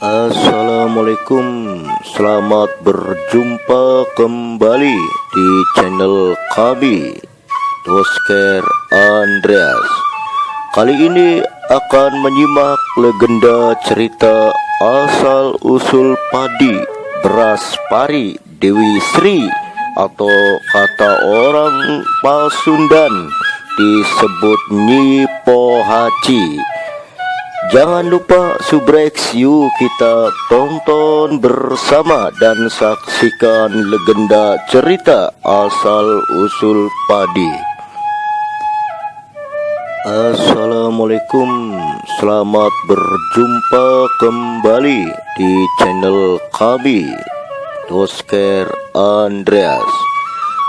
Assalamualaikum, selamat berjumpa kembali di channel kami, Oscar Andreas. Kali ini akan menyimak legenda cerita asal-usul padi beras pari Dewi Sri, atau kata orang Pasundan disebut Nyi Pohaci. Jangan lupa subreks, yuk kita tonton bersama dan saksikan legenda cerita asal-usul padi. Assalamualaikum, selamat berjumpa kembali di channel kami, Oscar Andreas.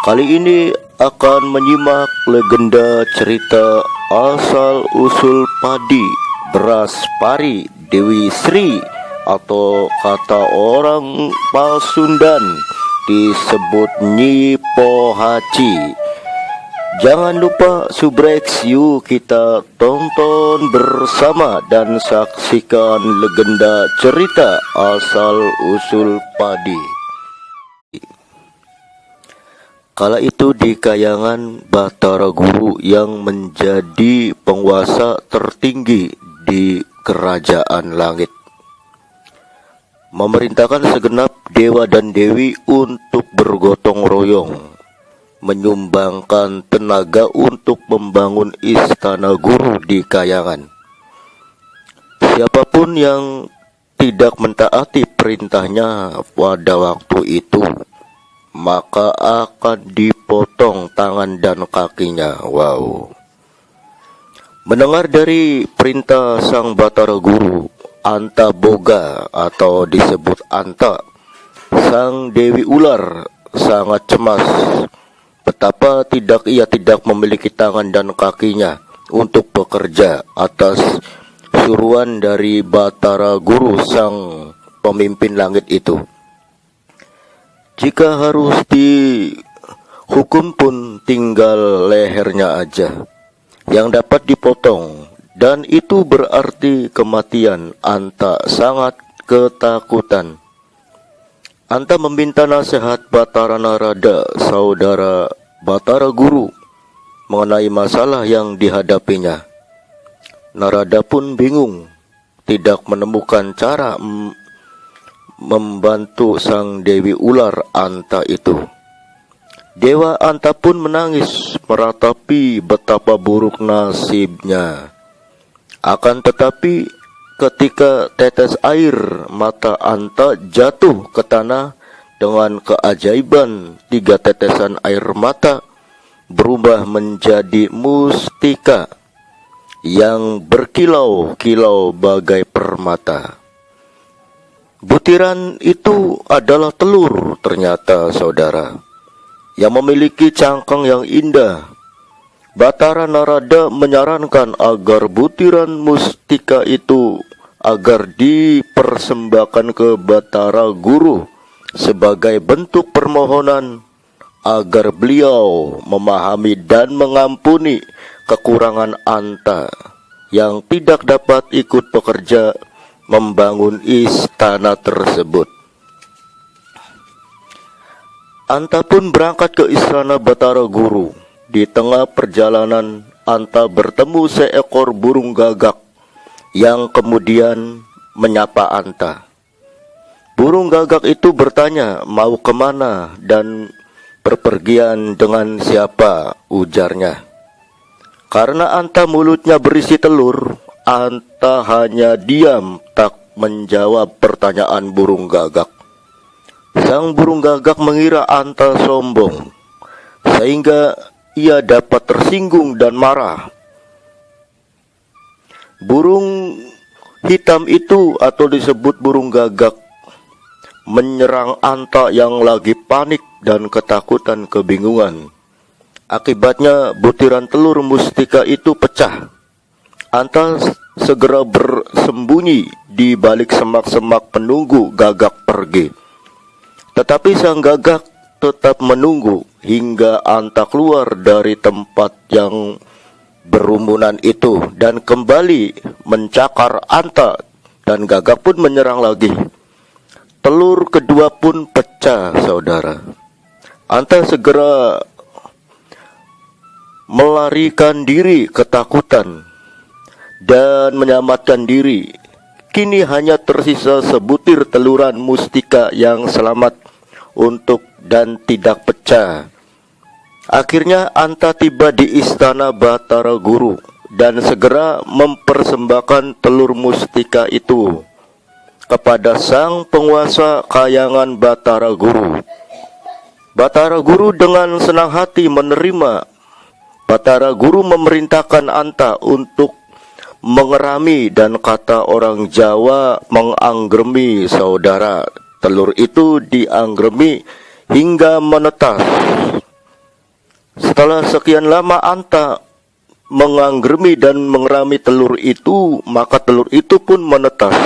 Kali ini akan menyimak legenda cerita asal-usul padi beras pari Dewi Sri, atau kata orang Pasundan disebut Nyi Pohaci. Jangan lupa subreks, yuk kita tonton bersama dan saksikan legenda cerita asal-usul padi. Kala itu di Kayangan, Batara Guru yang menjadi penguasa tertinggi di kerajaan langit memerintahkan segenap dewa dan dewi untuk bergotong royong menyumbangkan tenaga untuk membangun istana guru di Kayangan. Siapapun yang tidak mentaati perintahnya pada waktu itu, maka akan dipotong tangan dan kakinya. Wow. Mendengar dari perintah sang Batara Guru, Anta Boga atau disebut Anta, sang Dewi Ular sangat cemas betapa ia tidak memiliki tangan dan kakinya untuk bekerja atas suruhan dari Batara Guru, sang pemimpin langit itu. Jika harus dihukum pun tinggal lehernya aja yang dapat dipotong, dan itu berarti kematian. Anta sangat ketakutan. Anta meminta nasihat Batara Narada, saudara Batara Guru, mengenai masalah yang dihadapinya. Narada pun bingung, tidak menemukan cara membantu sang Dewi Ular Anta itu. Dewa Anta pun menangis meratapi betapa buruk nasibnya. Akan tetapi ketika tetes air mata Anta jatuh ke tanah, dengan keajaiban 3 tetesan air mata berubah menjadi mustika yang berkilau-kilau bagai permata. Butiran itu adalah telur ternyata, saudara, yang memiliki cangkang yang indah. Batara Narada menyarankan agar butiran mustika itu agar dipersembahkan ke Batara Guru sebagai bentuk permohonan agar beliau memahami dan mengampuni kekurangan Anta yang tidak dapat ikut bekerja membangun istana tersebut. Anta pun berangkat ke istana Batara Guru. Di tengah perjalanan, Anta bertemu seekor burung gagak yang kemudian menyapa Anta. Burung gagak itu bertanya mau kemana dan berpergian dengan siapa, ujarnya. Karena Anta mulutnya berisi telur, Anta hanya diam tak menjawab pertanyaan burung gagak. Sang burung gagak mengira Anta sombong, sehingga ia dapat tersinggung dan marah. Burung hitam itu atau disebut burung gagak menyerang Anta yang lagi panik dan ketakutan kebingungan. Akibatnya butiran telur mustika itu pecah. Anta segera bersembunyi di balik semak-semak penunggu gagak pergi. Tetapi sang gagak tetap menunggu hingga Anta keluar dari tempat yang berumunan itu dan kembali mencakar Anta dan Gagak pun menyerang lagi. Telur kedua pun pecah, saudara. Anta segera melarikan diri ketakutan dan menyelamatkan diri. Kini hanya tersisa sebutir teluran mustika yang selamat untuk dan tidak pecah. Akhirnya Anta tiba di istana Batara Guru dan segera mempersembahkan telur mustika itu kepada sang penguasa kayangan Batara Guru. Batara Guru dengan senang hati menerima. Batara Guru memerintahkan Anta untuk mengerami, dan kata orang Jawa mengangremi, saudara. Telur itu dianggremi hingga menetas. Setelah sekian lama Anta menganggremi dan mengerami telur itu, maka telur itu pun menetas.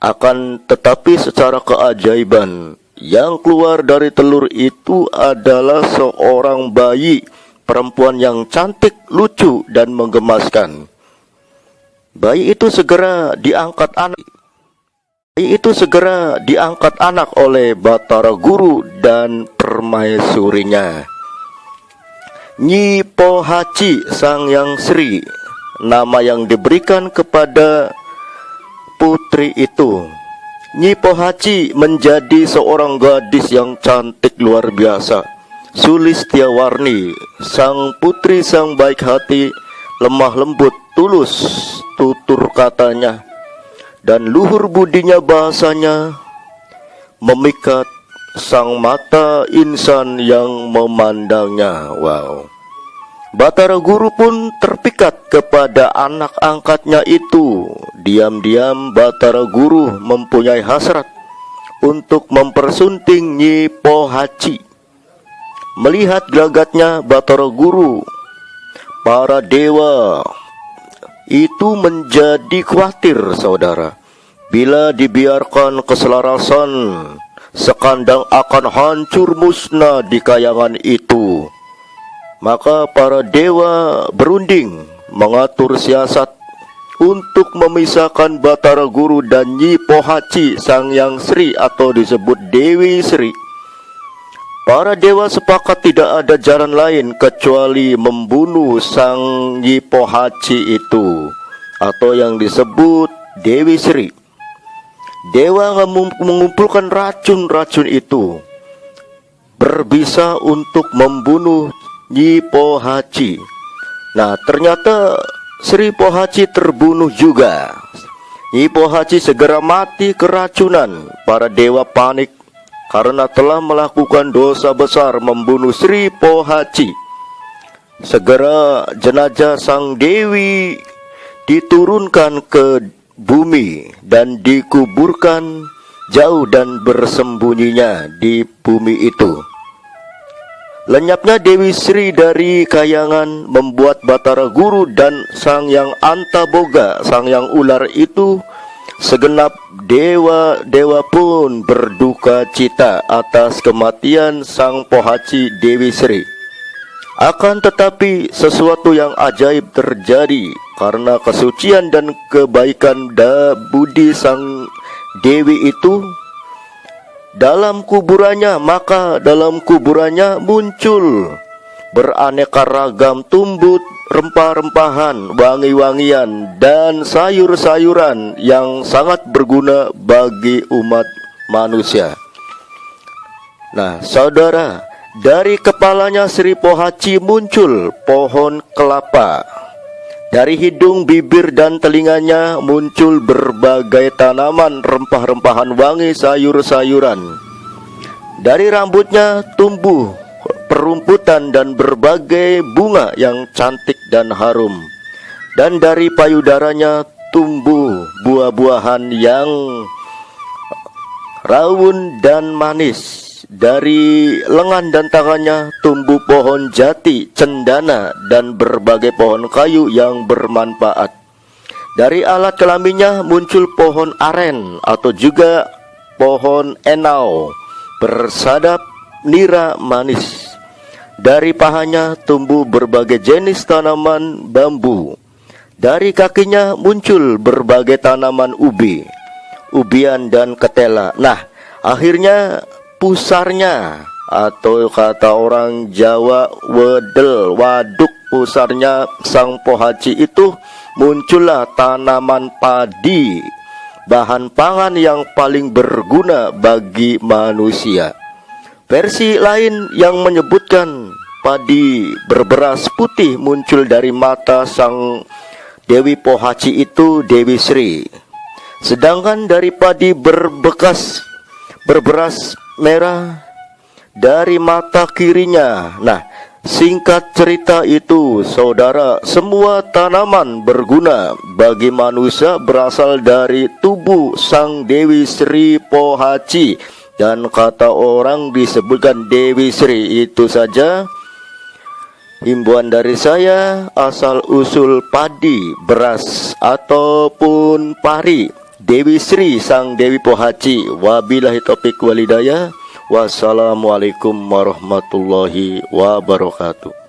Akan tetapi secara keajaiban, yang keluar dari telur itu adalah seorang bayi perempuan yang cantik, lucu, dan menggemaskan. Bayi itu segera diangkat anak oleh Batara Guru dan permaisurinya. Nyi Pohaci Sang Yang Sri, nama yang diberikan kepada putri itu. Nyi Pohaci menjadi seorang gadis yang cantik luar biasa. Sulistiawarni, sang putri sang baik hati, lemah lembut, tulus tutur katanya, dan luhur budinya bahasanya memikat sang mata insan yang memandangnya. Wow. Batara Guru pun terpikat kepada anak angkatnya itu. Diam-diam Batara Guru mempunyai hasrat untuk mempersunting Nyi Pohaci. Melihat gelagatnya Batara Guru, para dewa itu menjadi khawatir, saudara. Bila dibiarkan keselarasan, sekandang akan hancur musnah di kayangan itu. Maka para dewa berunding mengatur siasat untuk memisahkan Batara Guru dan Nyi Pohaci Sang Yang Sri atau disebut Dewi Sri. Para dewa sepakat tidak ada jalan lain kecuali membunuh Sang Nyi Pohaci itu atau yang disebut Dewi Sri. Dewa mengumpulkan racun-racun itu, berbisa untuk membunuh Nyi Pohaci. Nah, ternyata Sri Pohaci terbunuh juga. Nyi Pohaci segera mati keracunan. Para dewa panik karena telah melakukan dosa besar membunuh Sri Pohaci. Segera jenazah sang dewi diturunkan ke bumi dan dikuburkan jauh dan bersembunyinya di bumi itu. Lenyapnya Dewi Sri dari kayangan membuat Batara Guru dan Sang Yang Antaboga, Sang Yang Ular itu, segenap dewa-dewa pun berduka cita atas kematian Sang Pohaci Dewi Sri. Akan tetapi sesuatu yang ajaib terjadi karena kesucian dan kebaikan budi Sang Dewi itu. Dalam kuburannya muncul beraneka ragam tumbuh, rempah-rempahan, wangi-wangian, dan sayur-sayuran yang sangat berguna bagi umat manusia. Nah, saudara, dari kepalanya Sri Pohaci muncul pohon kelapa. Dari hidung, bibir, dan telinganya muncul berbagai tanaman, rempah-rempahan wangi, sayur-sayuran. Dari rambutnya tumbuh perumputan dan berbagai bunga yang cantik dan harum. Dan dari payudaranya tumbuh buah-buahan yang raun dan manis. Dari lengan dan tangannya tumbuh pohon jati, cendana, dan berbagai pohon kayu yang bermanfaat. Dari alat kelaminnya muncul pohon aren atau juga pohon enau, bersadap nira manis. Dari pahanya tumbuh berbagai jenis tanaman bambu. Dari kakinya muncul berbagai tanaman ubi, ubian dan ketela. Nah, akhirnya pusarnya, atau kata orang Jawa wedel, waduk, pusarnya sang Pohaci itu muncullah tanaman padi, bahan pangan yang paling berguna bagi manusia. Versi lain yang menyebutkan padi berberas putih muncul dari mata sang Dewi Pohaci itu Dewi Sri. Sedangkan dari padi berberas merah dari mata kirinya. Nah, singkat cerita itu, saudara, semua tanaman berguna bagi manusia berasal dari tubuh sang Dewi Sri Pohaci. Dan kata orang disebutkan Dewi Sri. Itu saja himbauan dari saya. Asal usul padi, beras ataupun pari, Dewi Sri sang Dewi Pohaci. Wabillahi taufiq walhidayah. Wassalamualaikum warahmatullahi wabarakatuh.